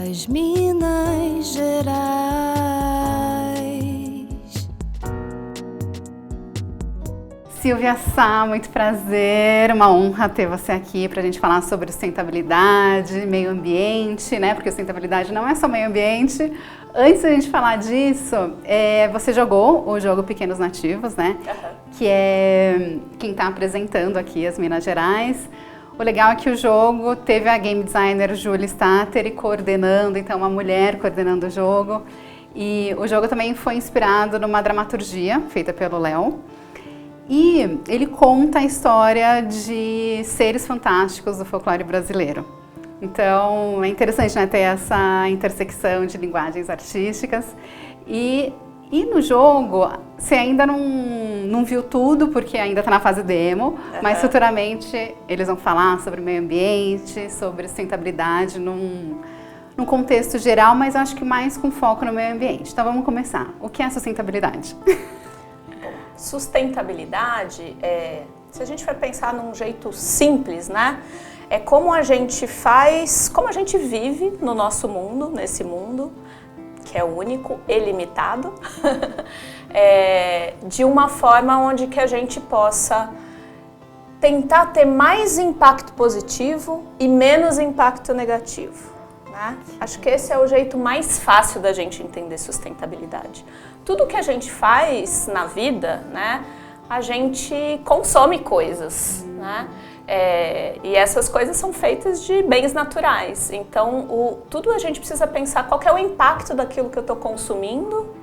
das Minas Gerais. Silvia Sá, muito prazer, uma honra ter você aqui para a gente falar sobre sustentabilidade, meio ambiente, né? Porque sustentabilidade não é só meio ambiente. Antes da gente falar disso, você jogou o jogo Pequenos Nativos, né? Que é quem está apresentando aqui as Minas Gerais. O legal é que o jogo teve a game designer Julie Statter coordenando, então uma mulher coordenando o jogo. E o jogo também foi inspirado numa dramaturgia feita pelo Léo. E ele conta a história de seres fantásticos do folclore brasileiro. Então é interessante, né, ter essa intersecção de linguagens artísticas. E no jogo, você ainda não viu tudo, porque ainda está na fase demo, mas futuramente eles vão falar sobre meio ambiente, sobre sustentabilidade num contexto geral, mas acho que mais com foco no meio ambiente. Então vamos começar. O que é sustentabilidade? Sustentabilidade, se a gente for pensar num jeito simples, né? É como a gente faz, como a gente vive no nosso mundo, nesse mundo, que é único e limitado, de uma forma onde que a gente possa tentar ter mais impacto positivo e menos impacto negativo, né? Acho que esse é o jeito mais fácil da gente entender sustentabilidade. Tudo que a gente faz na vida, né, a gente consome coisas, né? E essas coisas são feitas de bens naturais. Então, tudo a gente precisa pensar qual que é o impacto daquilo que eu estou consumindo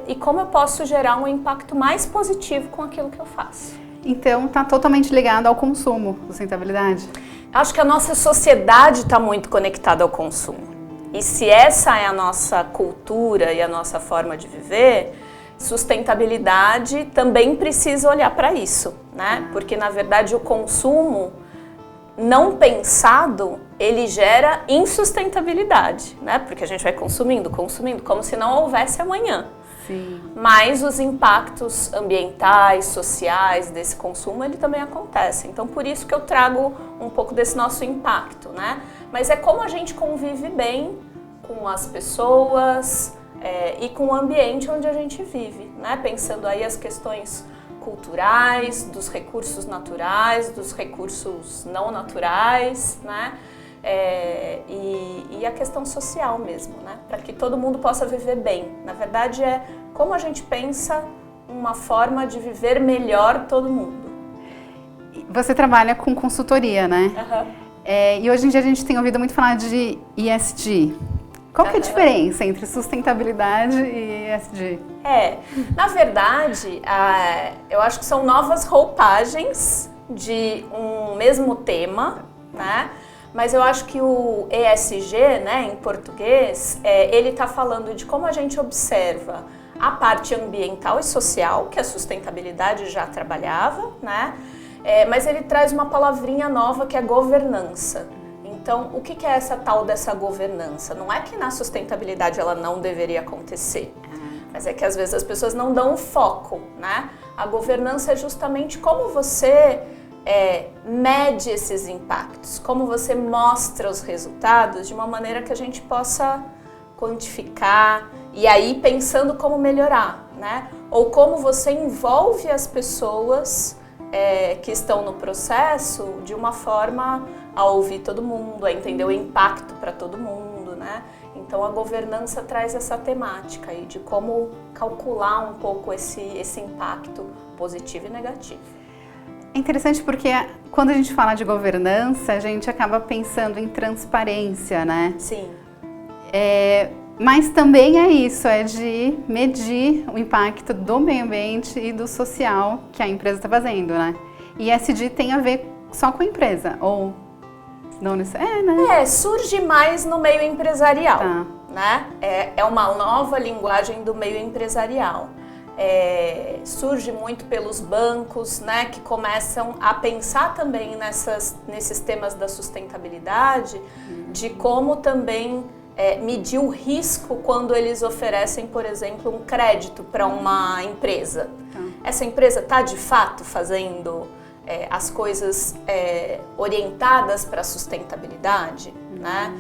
e como eu posso gerar um impacto mais positivo com aquilo que eu faço. Então, está totalmente ligado ao consumo, sustentabilidade? Acho que a nossa sociedade está muito conectada ao consumo. E se essa é a nossa cultura e a nossa forma de viver, sustentabilidade também precisa olhar para isso, né? Porque, na verdade, o consumo não pensado, ele gera insustentabilidade, né? Porque a gente vai consumindo, como se não houvesse amanhã. Sim. Mas os impactos ambientais, sociais desse consumo, ele também acontece. Então, por isso que eu trago um pouco desse nosso impacto, né? Mas é como a gente convive bem com as pessoas e com o ambiente onde a gente vive, né? Pensando aí as questões culturais, dos recursos naturais, dos recursos não naturais, né? E a questão social mesmo, né? Para que todo mundo possa viver bem. Na verdade, é como a gente pensa uma forma de viver melhor todo mundo. Você trabalha com consultoria, né? E hoje em dia a gente tem ouvido muito falar de ESG. Qual que é a diferença entre sustentabilidade e ESG? Na verdade, eu acho que são novas roupagens de um mesmo tema, né? Mas eu acho que o ESG, né, em português, ele está falando de como a gente observa a parte ambiental e social, que a sustentabilidade já trabalhava, né? Mas ele traz uma palavrinha nova que é governança. Então, o que é essa tal dessa governança? Não é que na sustentabilidade ela não deveria acontecer, mas é que às vezes as pessoas não dão foco, né? A governança é justamente como você mede esses impactos, como você mostra os resultados de uma maneira que a gente possa quantificar e aí pensando como melhorar, né? Ou como você envolve as pessoas que estão no processo de uma forma a ouvir todo mundo, a entender o impacto para todo mundo, né? Então a governança traz essa temática aí de como calcular um pouco esse impacto positivo e negativo. É interessante porque quando a gente fala de governança, a gente acaba pensando em transparência, né? Sim. Mas também é isso, é de medir o impacto do meio ambiente e do social que a empresa está fazendo, né? E ESG tem a ver só com a empresa, ou não necessariamente? Né? Surge mais no meio empresarial, né? É uma nova linguagem do meio empresarial. Surge muito pelos bancos, né, que começam a pensar também nesses temas da sustentabilidade, de como também medir o risco quando eles oferecem, por exemplo, um crédito para uma empresa. Essa empresa está de fato fazendo as coisas orientadas para a sustentabilidade, né?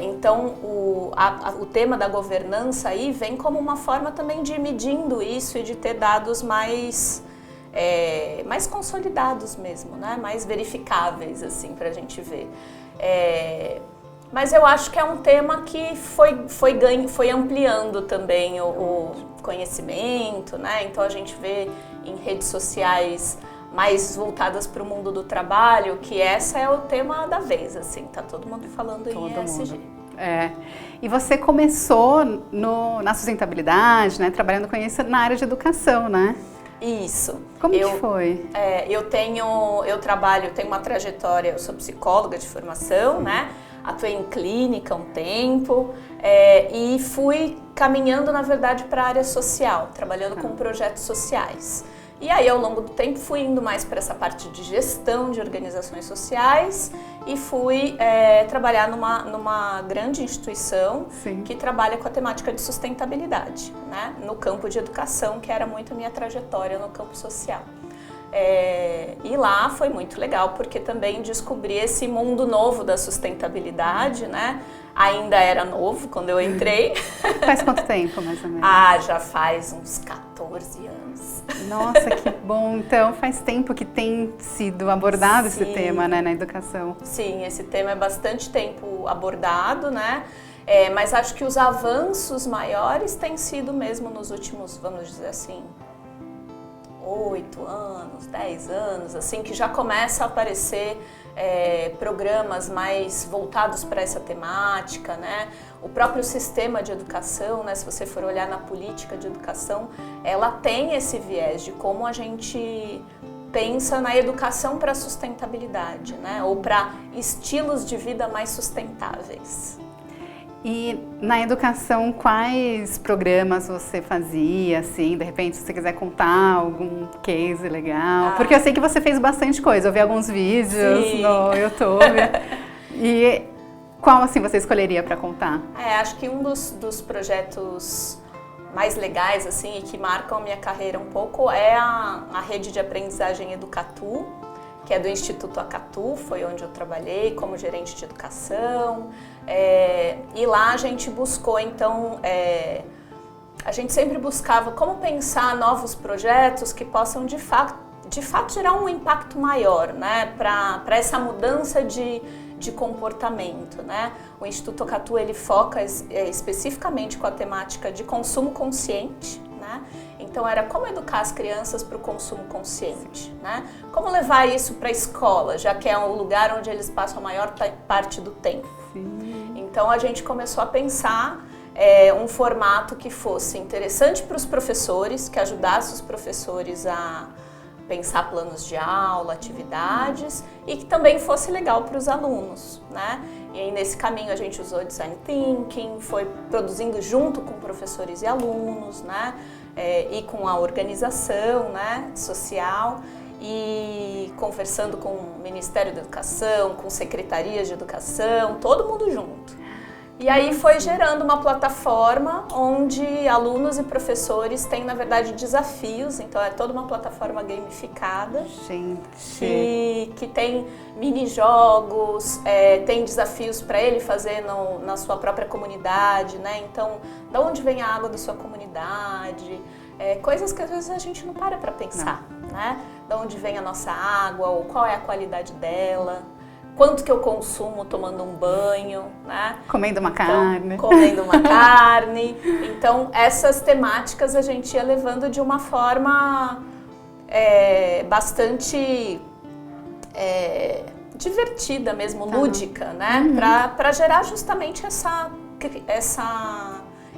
Então, o tema da governança aí vem como uma forma também de ir medindo isso e de ter dados mais consolidados mesmo, né? Mais verificáveis, assim, para a gente ver. Mas eu acho que é um tema que foi ampliando também o conhecimento, né? Então a gente vê em redes sociais mais voltadas para o mundo do trabalho, que esse é o tema da vez, assim, tá todo mundo falando em ESG. E você começou na sustentabilidade, né? Trabalhando com isso na área de educação, né? Isso. Como que foi? Eu tenho uma trajetória, eu sou psicóloga de formação, né? Atuei em clínica um tempo e fui caminhando, na verdade, para a área social, trabalhando com projetos sociais. E aí, ao longo do tempo, fui indo mais para essa parte de gestão de organizações sociais e fui trabalhar numa grande instituição que trabalha com a temática de sustentabilidade, né? No campo de educação, que era muito a minha trajetória no campo social. E lá foi muito legal, porque também descobri esse mundo novo da sustentabilidade, né? Ainda era novo quando eu entrei. Faz quanto tempo, mais ou menos? Já faz uns 14 anos. Nossa, que bom! Então faz tempo que tem sido abordado esse tema, né, na educação. Sim, esse tema é bastante tempo abordado, né? Mas acho que os avanços maiores têm sido mesmo nos últimos, vamos dizer assim, 8 anos, 10 anos, assim, que já começa a aparecer programas mais voltados para essa temática, né? O próprio sistema de educação, né? Se você for olhar na política de educação, ela tem esse viés de como a gente pensa na educação para a sustentabilidade, né? Ou para estilos de vida mais sustentáveis. E na educação, quais programas você fazia, assim, de repente, se você quiser contar algum case legal? Porque eu sei que você fez bastante coisa, eu vi alguns vídeos no YouTube. E qual, assim, você escolheria para contar? Acho que um dos projetos mais legais, assim, e que marcam a minha carreira um pouco é a rede de aprendizagem Educatu, que é do Instituto Acatu, foi onde eu trabalhei como gerente de educação. E lá a gente buscou, então, a gente sempre buscava como pensar novos projetos que possam, de fato gerar um impacto maior, né, para essa mudança de comportamento, né? O Instituto Acatu, ele foca especificamente com a temática de consumo consciente, né? Então era como educar as crianças para o consumo consciente, né? Como levar isso para a escola, já que é um lugar onde eles passam a maior parte do tempo. Sim. Então a gente começou a pensar um formato que fosse interessante para os professores, que ajudasse os professores a pensar planos de aula, atividades, e que também fosse legal para os alunos, né? E aí nesse caminho a gente usou Design Thinking, foi produzindo junto com professores e alunos, né? E com a organização, né, social, e conversando com o Ministério da Educação, com secretarias de educação, todo mundo junto. E aí foi gerando uma plataforma onde alunos e professores têm, na verdade, desafios. Então é toda uma plataforma gamificada. Gente! Que tem mini-jogos, tem desafios para ele fazer na sua própria comunidade, né? Então, de onde vem a água da sua comunidade? Coisas que às vezes a gente não para pensar, né? De onde vem a nossa água, ou qual é a qualidade dela. Quanto que eu consumo tomando um banho, né? Comendo uma carne. Comendo uma carne. Então, essas temáticas a gente ia levando de uma forma bastante divertida mesmo, lúdica, né? Para gerar justamente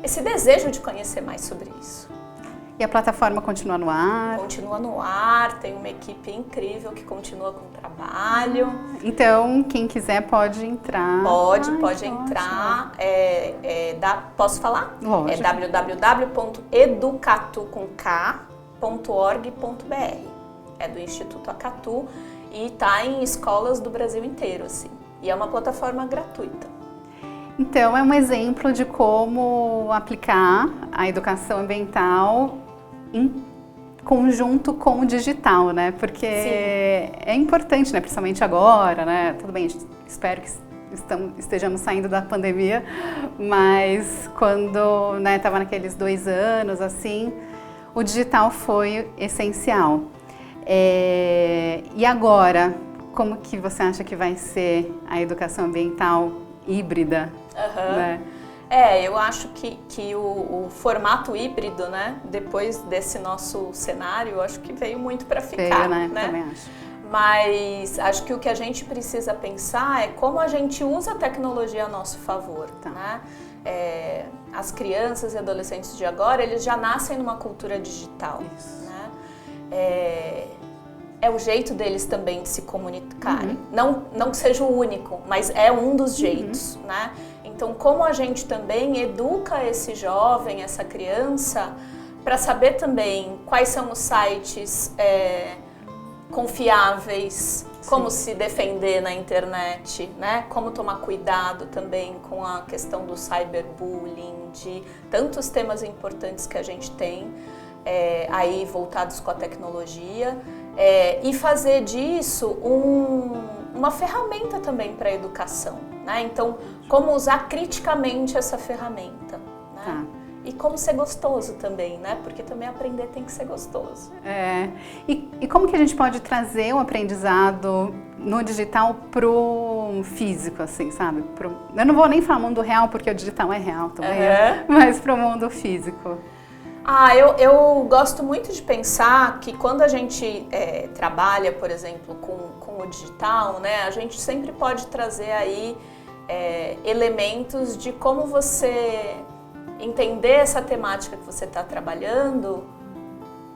esse desejo de conhecer mais sobre isso. E a plataforma continua no ar? Continua no ar, tem uma equipe incrível que continua com o trabalho. Então, quem quiser pode entrar. Pode entrar. Posso falar? Lógico. É www.educatu.org.br. É do Instituto Acatu e está em escolas do Brasil inteiro, assim. E é uma plataforma gratuita. Então, é um exemplo de como aplicar a educação ambiental em conjunto com o digital, né? Porque é importante, né? Principalmente agora, né? Tudo bem, espero que estejamos saindo da pandemia, mas quando estava naqueles 2 anos, assim, o digital foi essencial. E agora, como que você acha que vai ser a educação ambiental híbrida? Né? Eu acho que o formato híbrido, né, depois desse nosso cenário, eu acho que veio muito para ficar, né? né? Também acho. Mas acho que o que a gente precisa pensar é como a gente usa a tecnologia a nosso favor, né? As crianças e adolescentes de agora, eles já nascem numa cultura digital, né? É o jeito deles também de se comunicarem. Não que seja o único, mas é um dos jeitos, né? Então, como a gente também educa esse jovem, essa criança, para saber também quais são os sites confiáveis, como se defender na internet, né? Como tomar cuidado também com a questão do cyberbullying, de tantos temas importantes que a gente tem aí voltados com a tecnologia, e fazer disso uma ferramenta também para a educação, né? Então, como usar criticamente essa ferramenta, né? E como ser gostoso também, né? Porque também aprender tem que ser gostoso. E como que a gente pode trazer o aprendizado no digital pro físico, assim, sabe? Eu não vou nem falar mundo real, porque o digital é real também, mas pro mundo físico. Eu gosto muito de pensar que quando a gente trabalha, por exemplo, com o digital, né? A gente sempre pode trazer aí elementos de como você entender essa temática que você está trabalhando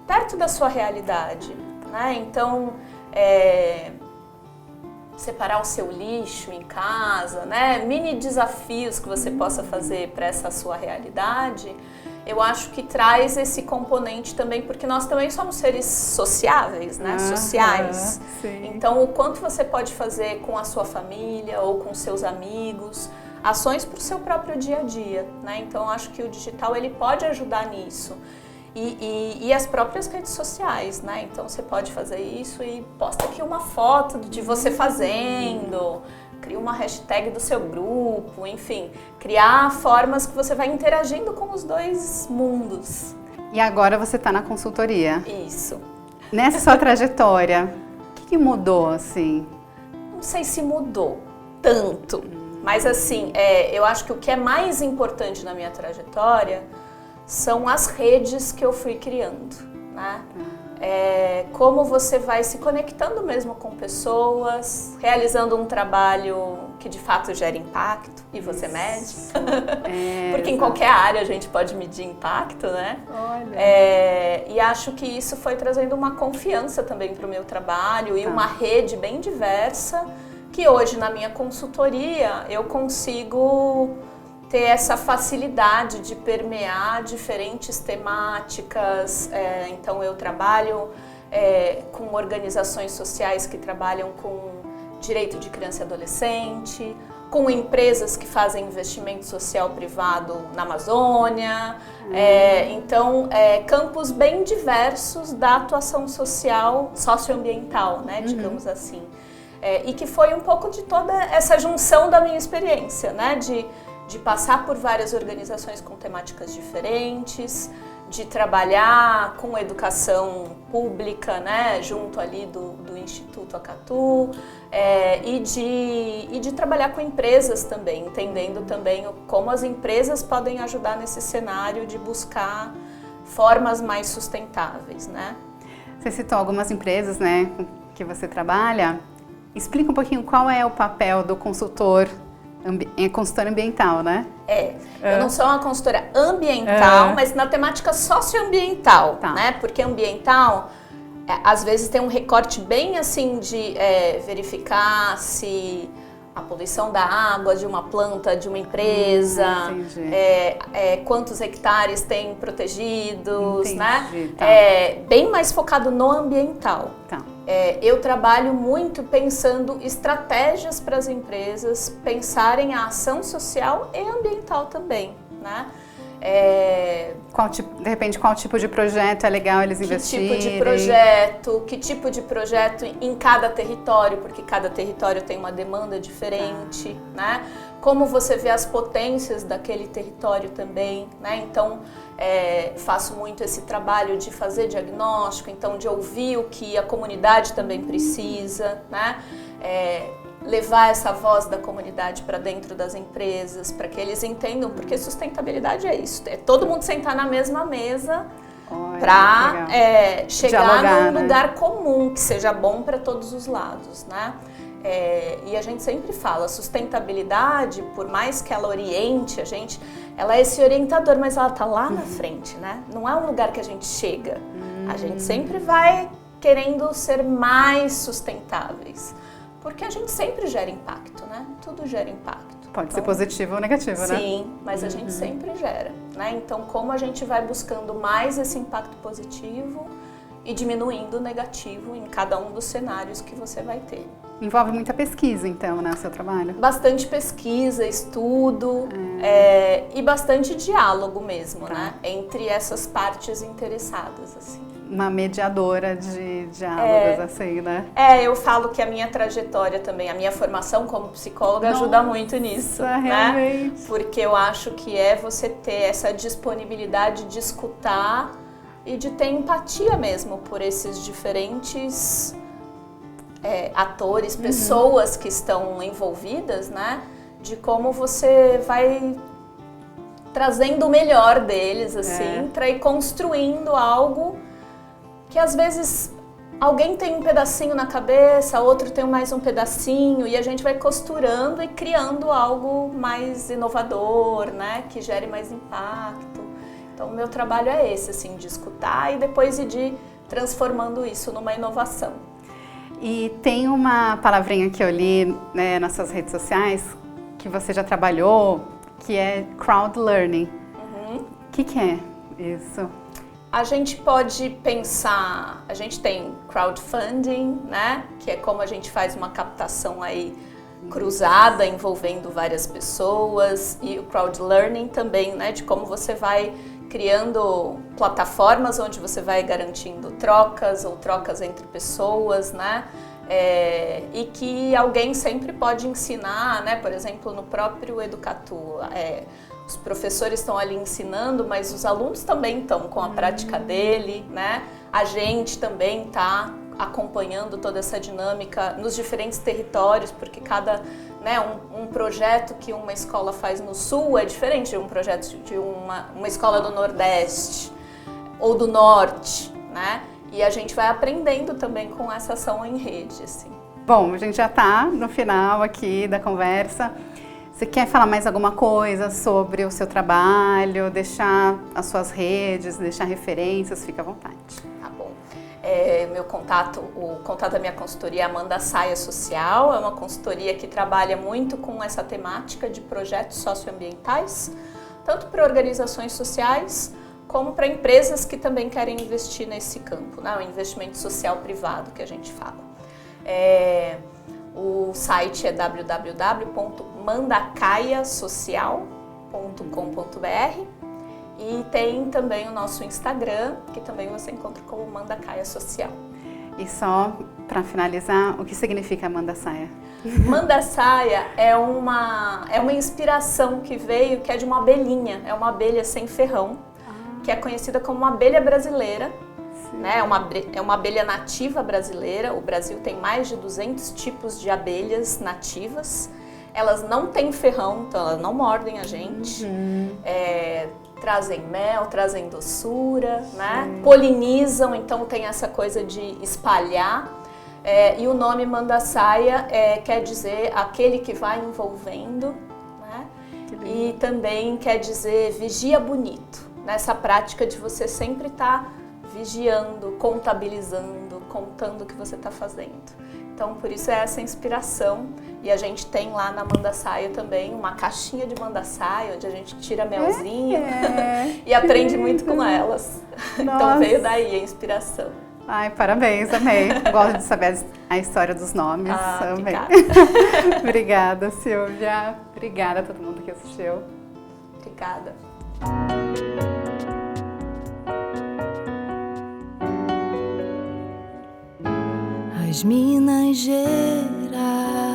perto da sua realidade, né? Então, separar o seu lixo em casa, né? Mini desafios que você possa fazer para essa sua realidade, eu acho que traz esse componente também, porque nós também somos seres sociáveis, né? Sociais. Sim. Então, o quanto você pode fazer com a sua família ou com seus amigos, ações para o seu próprio dia a dia, né? Então, acho que o digital ele pode ajudar nisso. E as próprias redes sociais, né? Então, você pode fazer isso e posta aqui uma foto de você fazendo, cria uma hashtag do seu grupo, enfim, criar formas que você vai interagindo com os dois mundos. E agora você está na consultoria. Isso. Nessa sua trajetória, o que mudou, assim? Não sei se mudou tanto, mas assim, eu acho que o que é mais importante na minha trajetória são as redes que eu fui criando, né? Como você vai se conectando mesmo com pessoas, realizando um trabalho que de fato gera impacto e você mede. Porque em qualquer área a gente pode medir impacto, né? Olha. E acho que isso foi trazendo uma confiança também para o meu trabalho e uma rede bem diversa, que hoje na minha consultoria eu consigo ter essa facilidade de permear diferentes temáticas. Então eu trabalho com organizações sociais que trabalham com direito de criança e adolescente, com empresas que fazem investimento social privado na Amazônia. Então, campos bem diversos da atuação social, socioambiental, né, digamos assim. E que foi um pouco de toda essa junção da minha experiência, né, de passar por várias organizações com temáticas diferentes, de trabalhar com educação pública, né, junto ali do Instituto Acatu, e de trabalhar com empresas também, entendendo também como as empresas podem ajudar nesse cenário de buscar formas mais sustentáveis, né? Você citou algumas empresas, né, que você trabalha. Explica um pouquinho qual é o papel do consultor ambiental, né? Eu não sou uma consultora ambiental, mas na temática socioambiental, né? Porque ambiental, às vezes tem um recorte bem assim de verificar se a poluição da água de uma planta, de uma empresa, quantos hectares tem protegidos, né? Bem mais focado no ambiental. Eu trabalho muito pensando estratégias para as empresas pensarem a ação social e ambiental também, né? De repente, qual tipo de projeto é legal eles investirem? Que tipo de projeto em cada território, porque cada território tem uma demanda diferente, né? Como você vê as potências daquele território também, né? Então, faço muito esse trabalho de fazer diagnóstico, então de ouvir o que a comunidade também precisa, né? Levar essa voz da comunidade para dentro das empresas, para que eles entendam, porque sustentabilidade é isso, é todo mundo sentar na mesma mesa para chegar dialogar, num lugar comum, que seja bom para todos os lados, né? E a gente sempre fala, sustentabilidade, por mais que ela oriente a gente, ela é esse orientador, mas ela está lá na frente, né? Não é um lugar que a gente chega, a gente sempre vai querendo ser mais sustentáveis. Porque a gente sempre gera impacto, né? Tudo gera impacto. Pode ser positivo ou negativo, né? Sim, mas a gente sempre gera, né? Então, como a gente vai buscando mais esse impacto positivo e diminuindo o negativo em cada um dos cenários que você vai ter. Envolve muita pesquisa, então, né, o seu trabalho? Bastante pesquisa, estudo e bastante diálogo mesmo, né? Entre essas partes interessadas, assim. Uma mediadora de diálogos, assim, né? Eu falo que a minha trajetória também, a minha formação como psicóloga ajuda muito nisso, né? Realmente. Porque eu acho que você ter essa disponibilidade de escutar e de ter empatia mesmo por esses diferentes atores, pessoas que estão envolvidas, né? De como você vai trazendo o melhor deles, assim, para ir construindo algo que às vezes alguém tem um pedacinho na cabeça, outro tem mais um pedacinho, e a gente vai costurando e criando algo mais inovador, né? Que gere mais impacto. Então, o meu trabalho é esse, assim, de escutar e depois ir transformando isso numa inovação. E tem uma palavrinha que eu li, né, nas suas redes sociais, que você já trabalhou, que é crowd learning. O que é isso? A gente pode pensar, a gente tem crowdfunding, né? Que é como a gente faz uma captação aí cruzada, envolvendo várias pessoas, e o crowd learning também, né? De como você vai criando plataformas onde você vai garantindo trocas ou trocas entre pessoas, né? E que alguém sempre pode ensinar, né? Por exemplo, no próprio Educatu, os professores estão ali ensinando, mas os alunos também estão com a prática dele, né? A gente também está acompanhando toda essa dinâmica nos diferentes territórios, porque cada, né, um projeto que uma escola faz no Sul é diferente de um projeto de uma escola do Nordeste ou do Norte, né? E a gente vai aprendendo também com essa ação em rede, assim. Bom, a gente já está no final aqui da conversa. Você quer falar mais alguma coisa sobre o seu trabalho, deixar as suas redes, deixar referências? Fica à vontade. Tá bom. Meu contato, o contato da minha consultoria é Amanda Saia Social, é uma consultoria que trabalha muito com essa temática de projetos socioambientais, tanto para organizações sociais, como para empresas que também querem investir nesse campo, né? O investimento social privado que a gente fala. O site é www.mandacaiasocial.com.br e tem também o nosso Instagram, que também você encontra como Mandacaia Social. E só para finalizar, o que significa Amanda Saia? Manda Saia é uma inspiração que veio, que é de uma abelhinha, é uma abelha sem ferrão, que é conhecida como uma abelha brasileira. Né? É uma abelha nativa brasileira. O Brasil tem mais de 200 tipos de abelhas nativas. Elas não têm ferrão, então elas não mordem a gente. Trazem mel, trazem doçura, né? Polinizam, então tem essa coisa de espalhar. E o nome Mandaçaia quer dizer aquele que vai envolvendo, né? E também quer dizer vigia bonito. Nessa prática de você sempre estar vigiando, contabilizando, contando o que você está fazendo. Então, por isso é essa inspiração. E a gente tem lá na Mandaçaia também uma caixinha de Mandaçaia, onde a gente tira melzinho e aprende muito com elas. Então, veio daí a inspiração. Ai, parabéns, amei. Gosto de saber a história dos nomes. Amei. Obrigada. Obrigada, Silvia. Obrigada a todo mundo que assistiu. Obrigada. As Minas Gerais.